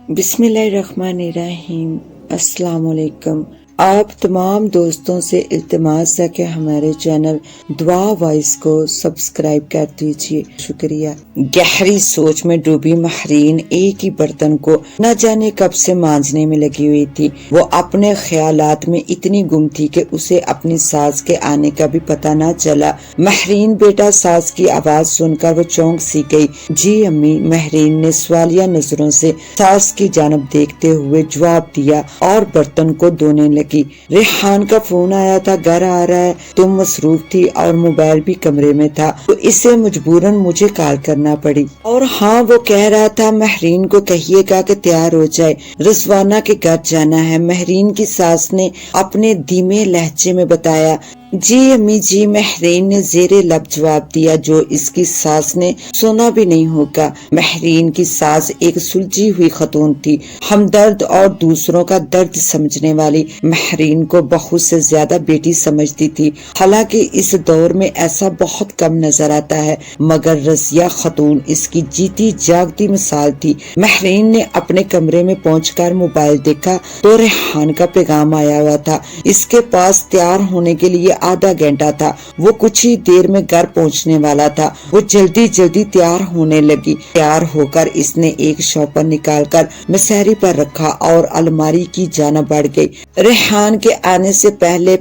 بسم اللہ الرحمن الرحیم۔ السلام علیکم۔ آپ تمام دوستوں سے التماس ہے کہ ہمارے چینل دعا وائس کو سبسکرائب کر دیجیے، شکریہ۔ گہری سوچ میں ڈوبی مہرین ایک ہی برتن کو نہ جانے کب سے مانجنے میں لگی ہوئی تھی۔ وہ اپنے خیالات میں اتنی گم تھی کہ اسے اپنی ساس کے آنے کا بھی پتہ نہ چلا۔ مہرین بیٹا ساس کی آواز سن کر وہ چونک سی گئی۔ جی امی، مہرین نے سوالیہ نظروں سے ساس کی جانب دیکھتے ہوئے جواب دیا اور برتن کو دھونے لگی۔ ریحان کا فون آیا تھا، گھر آ رہا ہے۔ تم مصروف تھی اور موبائل بھی کمرے میں تھا تو اسے مجبوراً مجھے کال کرنا پڑی۔ اور ہاں، وہ کہہ رہا تھا مہرین کو کہیے گا کہ تیار ہو جائے، رضوانہ کے گھر جانا ہے۔ مہرین کی ساس نے اپنے دھیمے لہجے میں بتایا۔ جی امی جی، مہرین نے زیر لب جواب دیا، جو اس کی ساس نے سنا بھی نہیں ہوگا۔ مہرین کی ساس ایک سلجھی ہوئی خاتون تھی، ہمدرد اور دوسروں کا درد سمجھنے والی۔ مہرین کو بہو سے زیادہ بیٹی سمجھتی تھی، حالانکہ اس دور میں ایسا بہت کم نظر آتا ہے، مگر رضیہ خاتون اس کی جیتی جاگتی مثال تھی۔ مہرین نے اپنے کمرے میں پہنچ کر موبائل دیکھا تو ریحان کا پیغام آیا ہوا تھا۔ اس کے پاس تیار ہونے کے لیے آدھا گھنٹہ تھا، وہ کچھ ہی دیر میں گھر پہنچنے والا تھا۔ وہ جلدی جلدی تیار ہونے لگی۔ تیار ہو کر اس نے ایک شاپر نکال کر مسہری پر رکھا اور الماری کی جانب بڑھ گئی۔ ریحان کے آنے سے پہلے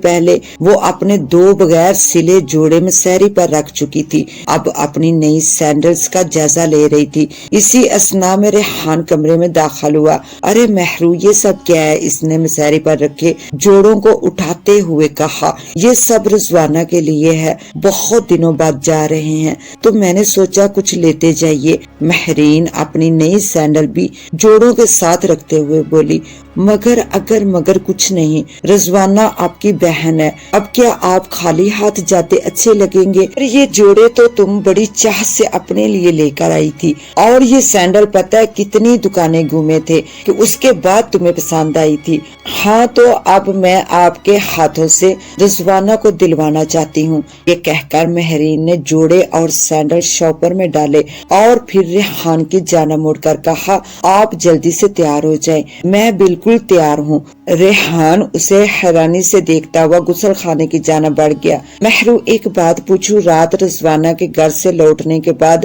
وہ اپنے 2 بغیر سلے جوڑے مسہری پر رکھ چکی تھی، اب اپنی نئی سینڈلز کا جائزہ لے رہی تھی۔ اسی اثنا میں ریحان کمرے میں داخل ہوا۔ ارے مہرو، یہ سب کیا ہے؟ اس نے مسہری پر رکھے جوڑوں کو اٹھاتے ہوئے کہا۔ یہ سب رضوانہ کے لیے ہے، بہت دنوں بعد جا رہے ہیں تو میں نے سوچا کچھ لیتے جائیے۔ مہرین اپنی نئی سینڈل بھی جوڑوں کے ساتھ رکھتے ہوئے بولی، مگر کچھ نہیں، رضوانہ آپ کی بہن ہے، اب کیا آپ خالی ہاتھ جاتے اچھے لگیں گے؟ یہ جوڑے تو تم بڑی چاہ سے اپنے لیے لے کر آئی تھی، اور یہ سینڈل پتہ ہے کتنی دکانیں گھومے تھے کہ اس کے بعد تمہیں پسند آئی تھی۔ ہاں تو اب میں آپ کے ہاتھوں سے رضوانہ کو دلوانا چاہتی ہوں۔ یہ کہہ کر مہرین نے جوڑے اور سینڈل شاپر میں ڈالے اور پھر ریحان کی جانب مڑ کر کہا، آپ جلدی سے تیار ہو جائیں، میں بالکل تیار ہوں۔ ریحان اسے حیرانی سے دیکھتا ہوا غسل خانے کی جانب بڑھ گیا۔ مہرو، ایک بات پوچھوں، رات رضوانہ کے گھر سے لوٹنے کے بعد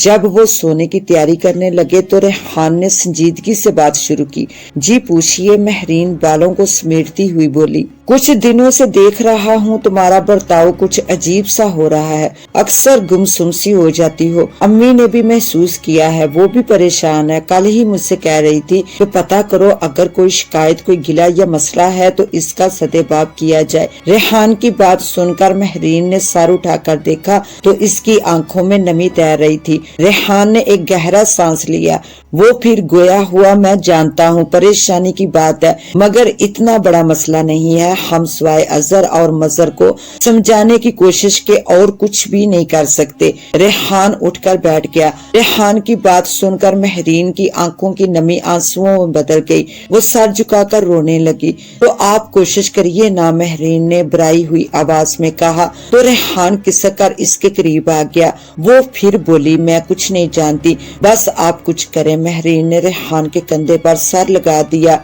جب وہ سونے کی تیاری کرنے لگے تو ریحان نے سنجیدگی سے بات شروع کی۔ جی پوچھئے، مہرین بالوں کو سمیٹتی ہوئی بولی۔ کچھ دنوں سے دیکھ رہا ہوں تمہارا برتاؤ کچھ عجیب سا ہو رہا ہے، اکثر گم سم سی ہو جاتی ہو۔ امی نے بھی محسوس کیا ہے، وہ بھی پریشان ہے، کل ہی مجھ سے کہہ رہی تھی کہ پتہ کرو اگر کوئی شکایت، کوئی گلہ یا مسئلہ ہے تو اس کا سدے باب کیا جائے۔ ریحان کی بات سن کر مہرین نے سر اٹھا کر دیکھا تو اس کی آنکھوں میں نمی تیر رہی تھی۔ ریحان نے ایک گہرا سانس لیا، وہ پھر گویا ہوا، میں جانتا ہوں پریشانی کی بات ہے، مگر اتنا بڑا مسئلہ نہیں ہے، ہم سوائے عذر اور مذر کو سمجھانے کی کوشش کے اور کچھ بھی نہیں کر سکتے۔ ریحان اٹھ کر بیٹھ گیا۔ ریحان کی بات سن کر مہرین کی آنکھوں کی نمی آنسوؤں میں بدل گئی، وہ سر جھکا کر رونے لگی۔ تو آپ کوشش کریے نا، مہرین نے برائی ہوئی آواز میں کہا تو ریحان کسک کر اس کے قریب آ گیا۔ وہ پھر بولی، میں کچھ نہیں جانتی، بس آپ کچھ کریں۔ مہرین نے ریحان کے کندھے پر سر لگا دیا۔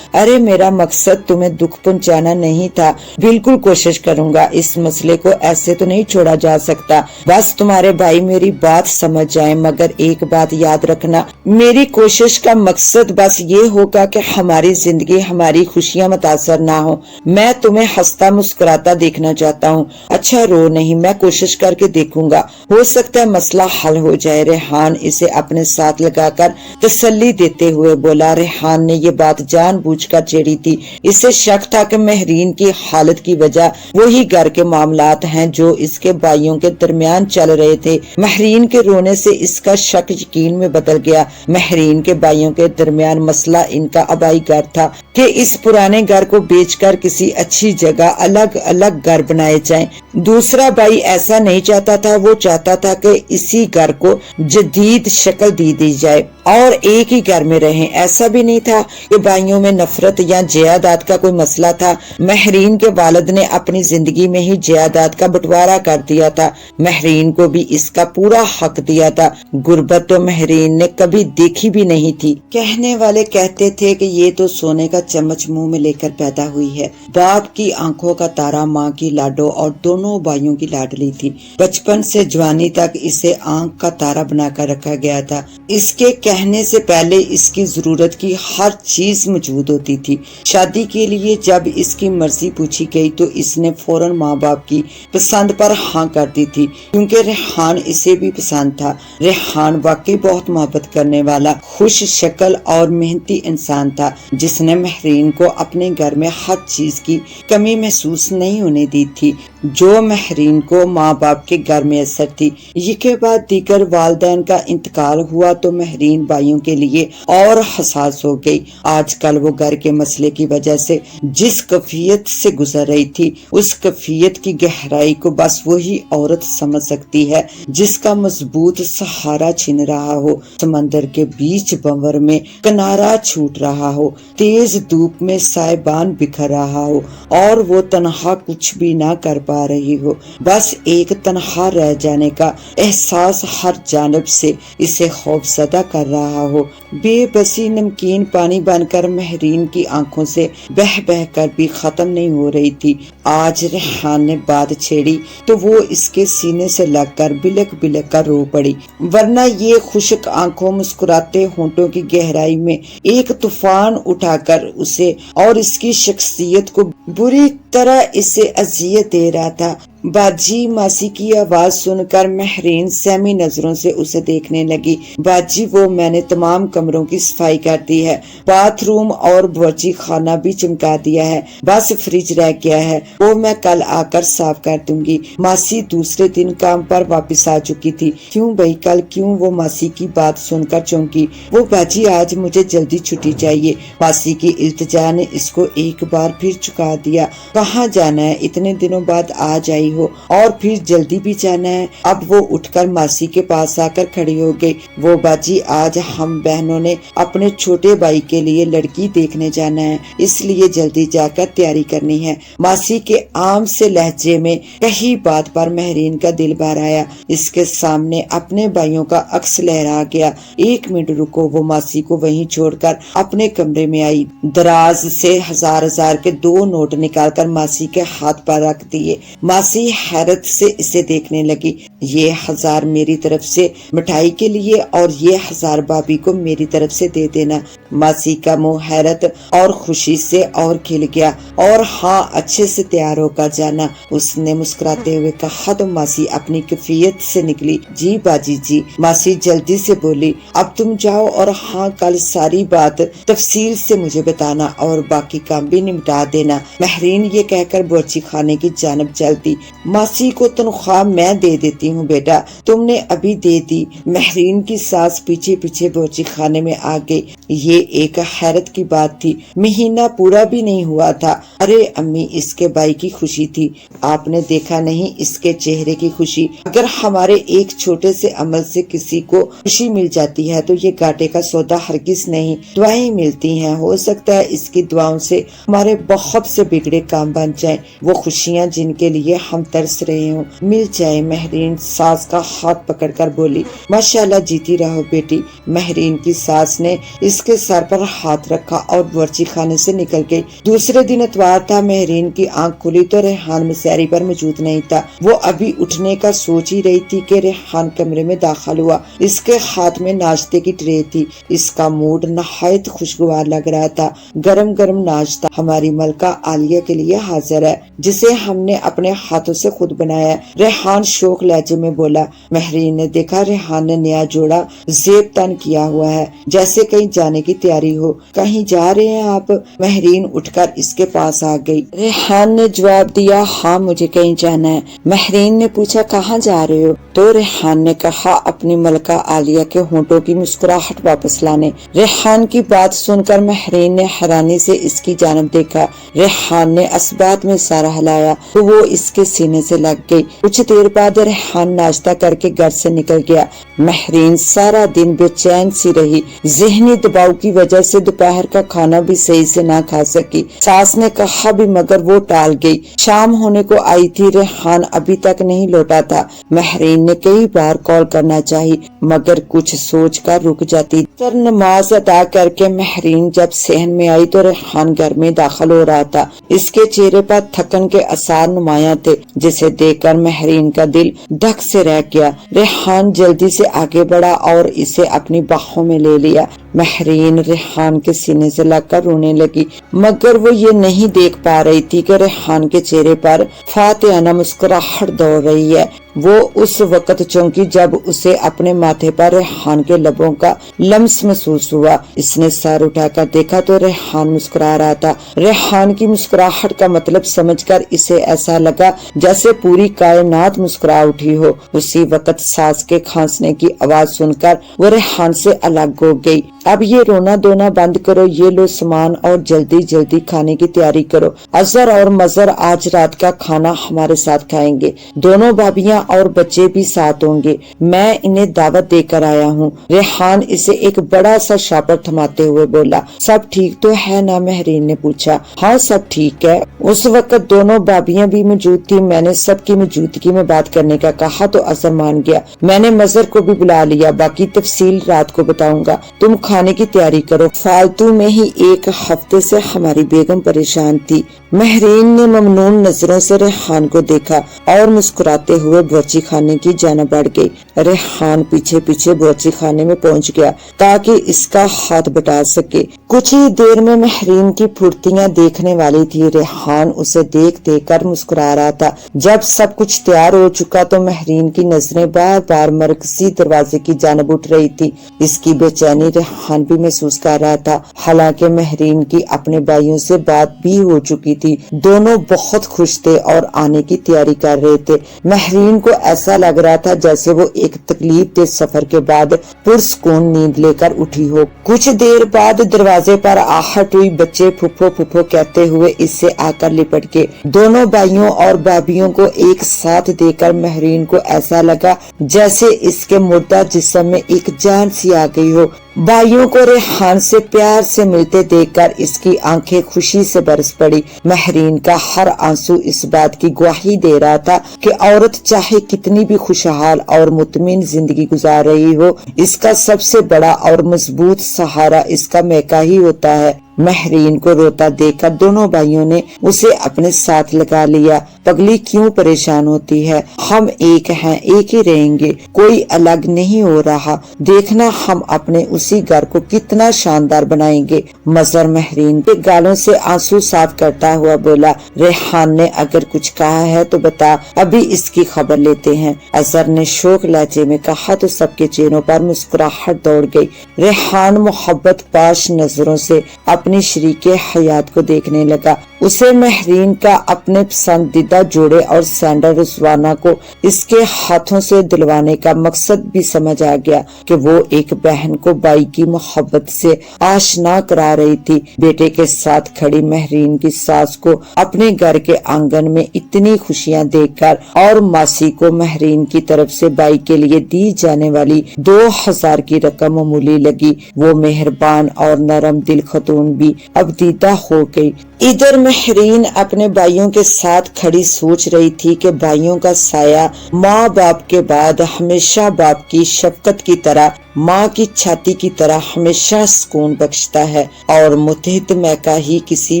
ارے میرا مقصد تمہیں دکھ پہنچانا نہیں تھا، بالکل کوشش کروں گا، اس مسئلے کو ایسے تو نہیں چھوڑا جا سکتا، بس تمہارے بھائی میری بات سمجھ جائیں، مگر ایک بات یاد رکھنا، میری کوشش کا مقصد بس یہ ہوگا کہ ہماری زندگی، ہماری خوشیاں متاثر نہ ہوں۔ میں تمہیں ہنستا مسکراتا دیکھنا چاہتا ہوں۔ اچھا رو نہیں، میں کوشش کر کے دیکھوں گا، ہو سکتا ہے مسئلہ حل ہو جائے۔ ریحان اسے اپنے ساتھ لگا کر تسلی دیتے ہوئے بولا۔ ریحان نے یہ بات جان بوجھ کر چھیڑی تھی، اسے شک تھا کہ مہرین کی حالت کی وجہ وہی گھر کے معاملات ہیں جو اس کے بھائیوں کے درمیان چل رہے تھے۔ مہرین کے رونے سے اس کا شک یقین میں بدل گیا۔ مہرین کے بھائیوں کے درمیان مسئلہ ان کا آبائی گھر تھا کہ اس پرانے گھر کو بیچ کر کسی اچھی جگہ الگ الگ گھر بنائے جائیں۔ दूसरा भाई ऐसा नहीं चाहता था, वो चाहता था कि इसी घर को जदीद शक्ल दी जाए और एक ही घर में रहें। ऐसा भी नहीं था कि भाइयों में नफरत या जायदाद का कोई मसला था। महरीन के वालिद ने अपनी जिंदगी में ही जायदाद का बंटवारा कर दिया था, महरीन को भी इसका पूरा हक दिया था। गुर्बत तो महरीन ने कभी देखी भी नहीं थी। कहने वाले कहते थे कि ये तो सोने का चम्मच मुंह में लेकर पैदा हुई है। बाप की आंखों का तारा, माँ की लाडो और दोनों भाइयों की लाडली थी। बचपन से जवानी तक इसे आंख का तारा बनाकर रखा गया था। इसके कहने से पहले इसकी जरूरत की हर चीज मौजूद होती थी। शादी के लिए जब इसकी मर्जी पूछी गई तो इसने फौरन माँ बाप की पसंद पर हाँ कर दी थी, क्योंकि रेहान इसे भी पसंद था। रेहान वाकई बहुत मोहब्बत करने वाला, खुश शक्ल और मेहनती इंसान था, जिसने महरीन को अपने घर में हर चीज की कमी महसूस नहीं होने दी थी जो महरीन को माँ बाप के घर में असर थी। ये के बाद दीगर वालिदैन का इंतकाल हुआ तो महरीन भाइयों के लिए और हसास हो गई। आजकल वो घर के मसले की वजह से जिस कैफियत से गुजर रही थी, उस कैफियत की गहराई को बस वही औरत समझ सकती है जिसका मजबूत सहारा छिन रहा हो, समंदर के बीच भंवर में किनारा छूट रहा हो, तेज धूप में साइबान बिखर रहा हो और वो तन्हा कुछ भी ना कर पा रही हो। बस एक तन्हा रह जाने का एहसास हर जानब से इसे खौफजदा कर रहा हो। बेबसी नमकीन पानी बनकर महरीन की आंखों से बह बह कर भी खत्म नहीं हो रही थी। आज रेहान ने बात छेड़ी तो वो इसके सीने से लगकर बिलक बिलक कर रो पड़ी, वरना ये खुश्क आंखों, मुस्कुराते होंठों की गहराई में एक तूफान उठाकर उसे और इसकी शख्सियत को बुरी तरह इसे अजियत दे रहा था। बाजी मासी की आवाज सुनकर महरीन सहमी नजरों से उसे देखने लगी। बाजी, वो मैंने तमाम कमरों की सफाई कर दी है, बाथरूम और बावर्ची खाना भी चमका दिया है, बस फ्रिज रह गया है, वो मैं कल आकर साफ कर दूंगी। मासी दूसरे दिन काम पर वापस आ चुकी थी। क्यों भाई कल क्यों? वो मासी की बात सुनकर चौंकी। वो बाजी, आज मुझे जल्दी छुट्टी चाहिए। मासी की इल्तिजा ने इसको एक बार फिर चुका दिया। कहाँ जाना है? इतने दिनों बाद आज आई हो और फिर जल्दी भी जाना है। अब वो उठकर मासी के पास आकर खड़ी हो गई। वो बाजी, आज हम बहनों ने अपने छोटे भाई के लिए लड़की देखने जाना है, इसलिए जल्दी जाकर तैयारी करनी है। मासी के आम से लहजे में कही बात पर महरीन का दिल भर आया। इसके सामने अपने भाइयों का अक्स लहरा गया। एक मिनट रुको, वो मासी को वहीं छोड़कर अपने कमरे में आई। दराज से हजार के 2 नोट निकालकर मासी के हाथ पर रख दिए। मासी हैरत से इसे देखने लगी। ये 1000 मेरी तरफ से मिठाई के लिए और ये 1000 भाभी को मेरी तरफ से दे देना। मासी का मुंह हैरत और खुशी से और खिल गया। और हाँ, अच्छे से तैयार होकर जाना, उसने मुस्कुराते हुए कहा। तो मासी अपनी कैफियत से निकली। जी बाजी जी। मासी जल्दी से बोली, अब तुम जाओ और हाँ, कल सारी बात तफसील से मुझे बताना और बाकी काम भी निपटा देना। महरीन ये कहकर बावर्ची खाने की जानब चलती। मासी को तनख्वाह मैं दे देती हूँ बेटा, तुमने अभी दे दी। महरीन की सास पीछे पीछे बावर्ची खाने में आ गई। ये एक हैरत की बात थी, महीना पूरा भी नहीं हुआ था। अरे अम्मी, इसके भाई की खुशी थी, आपने देखा नहीं इसके चेहरे की खुशी। अगर हमारे एक छोटे से अमल से किसी को खुशी मिल जाती है तो ये घाटे का सौदा हरगिज नहीं। दुआएं मिलती हैं, हो सकता है इसकी दुआओं से हमारे बहुत से बिगड़े काम बन जाएं। वो खुशियाँ जिनके लिए हम तरस रहे हो मिल जाए। महरीन सास का हाथ पकड़कर बोली। माशाल्लाह, जीती रहो बेटी। महरीन की सास ने इसके सर पर हाथ रखा और बावर्ची खाने से निकल गई। दूसरे दिन इतवार था। महरीन की आंख खुली तो रेहान मुसहरी पर मौजूद नहीं था। वो अभी उठने का सोच ही रही थी कि रेहान कमरे में दाखिल हुआ। इसके हाथ में नाश्ते की ट्रे थी। इसका मूड नहायत खुशगवार लग रहा था। गरम गरम नाश्ता हमारी मलका आलिया के लिए हाजिर है, जिसे हमने अपने हाथों से खुद बनाया। रेहान शौक लहजे में बोला। महरीन ने देखा रेहान ने नया जोड़ा जेब तन किया हुआ है, जैसे कहीं जाने की तैयारी हो। कहीं जा रहे हैं आप? महरीन उठकर इसके पास आ गई। रेहान ने जवाब दिया, हाँ मुझे कहीं जाना है। महरीन ने पूछा, कहाँ जा रहे हो? तो रेहान ने कहा, अपनी मलका आलिया के होंठों की मुस्कुराहट वापस लाने। रेहान की बात सुनकर महरीन ने हैरानी से इसकी जानब देखा। रेहान ने असबात में सारा हिलाया तो वो इसके सीने से लग गई। कुछ देर बाद रेहान नाश्ता करके घर से निकल गया। महरीन सारा दिन बेचैन सी रही। ज़हनी दबाव की वजह से दोपहर का खाना भी सही से ना खा सकी। सास ने कहा भी मगर वो टाल गई। शाम होने को आई थी, रेहान अभी तक नहीं लौटा था। महरीन ने कई बार कॉल करना चाही मगर कुछ सोच कर रुक जाती। सर नमाज अदा करके महरीन जब सहन में आई तो रेहान घर में दाखिल हो रहा था। इसके चेहरे पर थकन के आसार नुमाया थे, जिसे देखकर महरीन का दिल धक से रह गया। रेहान जल्दी से आगे बढ़ा और इसे अपनी बाहों में ले लिया। महरीन रेहान के सीने से लगकर रोने लगी, मगर वो ये नहीं देख पा रही थी कि रेहान के चेहरे पर फातिहाना मुस्कुराहट दौड़ रही है। वो उस वक्त चौंकी जब उसे अपने माथे पर रेहान के लबों का लम्स महसूस हुआ। इसने सर उठाकर देखा तो रेहान मुस्कुरा रहा था। रेहान की मुस्कुराहट का मतलब समझकर इसे ऐसा लगा जैसे पूरी कायनात मुस्कुरा उठी हो। उसी वक्त सास के खांसने की आवाज सुनकर वो रेहान से अलग हो गई। अब ये रोना धोना बंद करो, ये लो सामान और जल्दी जल्दी खाने की तैयारी करो। अजहर और मजहर आज रात का खाना हमारे साथ खाएंगे। दोनों भाभियां और बच्चे भी साथ होंगे। मैं इन्हें दावत देकर आया हूँ। रेहान इसे एक बड़ा सा शापर थमाते हुए बोला। सब ठीक तो है ना? महरीन ने पूछा। हाँ सब ठीक है। उस वक्त दोनों भाभियां भी मौजूद थी। मैंने सबकी मौजूदगी में बात करने का कहा तो अजहर मान गया। मैंने मजहर को भी बुला लिया, बाकी तफसील रात को बताऊंगा। तुम खाने की तैयारी करो। फालतू में ही एक हफ्ते से हमारी बेगम परेशान थी। महरीन ने ममनून नजरों से रेहान को देखा और मुस्कुराते हुए बोची खाने की जाना बढ़ गई। रेहान पीछे पीछे बोची खाने में पहुंच गया ताकि इसका हाथ बटा सके। कुछ ही देर में महरीन की फुर्तियां देखने वाली थी। रेहान उसे देख देख कर मुस्कुरा रहा था। जब सब कुछ तैयार हो चुका तो महरीन की नजरें बार बार मरकजी दरवाजे की जानब उठ रही थी। इसकी बेचैनी रेहान भी महसूस कर रहा था। हालांकि महरीन की अपने भाइयों से बात भी हो चुकी थी। दोनों बहुत खुश थे और आने की तैयारी कर रहे थे। महरीन को ऐसा लग रहा था जैसे वो एक तकलीफ दे सफर के बाद पुरसकून नींद लेकर उठी हो। कुछ देर बाद दरवाजे पर आहट हुई। बच्चे फुफो फुफो कहते हुए इससे आकर लिपट के दोनों भाइयों और भाभियों को एक साथ देखकर महरीन को ऐसा लगा जैसे इसके मुर्दा जिस्म में एक जान सी आ गई हो। भाइयों को रेहान से प्यार से मिलते देखकर इसकी आंखें खुशी से बरस पड़ी। महरीन का हर आंसू इस बात की गवाही दे रहा था कि औरत चाहे कितनी भी खुशहाल और मुतमिन जिंदगी गुजार रही हो, इसका सबसे बड़ा और मजबूत सहारा इसका मैका ही होता है। महरीन को रोता देखकर दोनों भाइयों ने उसे अपने साथ लगा लिया। पगली क्यों परेशान होती है? हम एक हैं, एक ही रहेंगे, कोई अलग नहीं हो रहा। देखना हम अपने उसी घर को कितना शानदार बनाएंगे। मजहर महरीन के गालों से आंसू साफ करता हुआ बोला। रेहान ने अगर कुछ कहा है तो बता, अभी इसकी खबर लेते हैं। अजहर ने शोक लहजे में कहा तो सबके चेहरों पर मुस्कुराहट दौड़ गई। रेहान मोहब्बत पाश नजरों से अपनी शरीके हयात को देखने लगा। उसे महरीन का अपने पसंदीदा जोड़े और सैंडल रिजवाना को इसके हाथों से दिलवाने का मकसद भी समझ आ गया कि वो एक बहन को भाई की मोहब्बत से आशना करा रही थी। बेटे के साथ खड़ी महरीन की सास को अपने घर के आंगन में इतनी खुशियां देखकर और मासी को महरीन की तरफ से भाई के लिए दी जाने वाली 2000 की रकम मामूली लगी। वो मेहरबान और नरम दिल खतून भी अब दीदा हो गई। इधर महरीन अपने भाइयों के साथ खड़ी सोच रही थी कि भाइयों का साया माँ बाप के बाद हमेशा बाप की शफकत की तरह, माँ की छाती की तरह हमेशा सुकून बख्शता है और मुतहद मैका ही किसी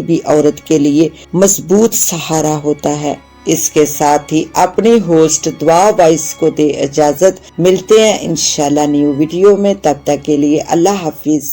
भी औरत के लिए मजबूत सहारा होता है। इसके साथ ही अपने होस्ट दुआ वाइस को दे इजाजत। मिलते हैं इंशाल्लाह न्यू वीडियो में, तब तक के लिए अल्लाह हाफिज।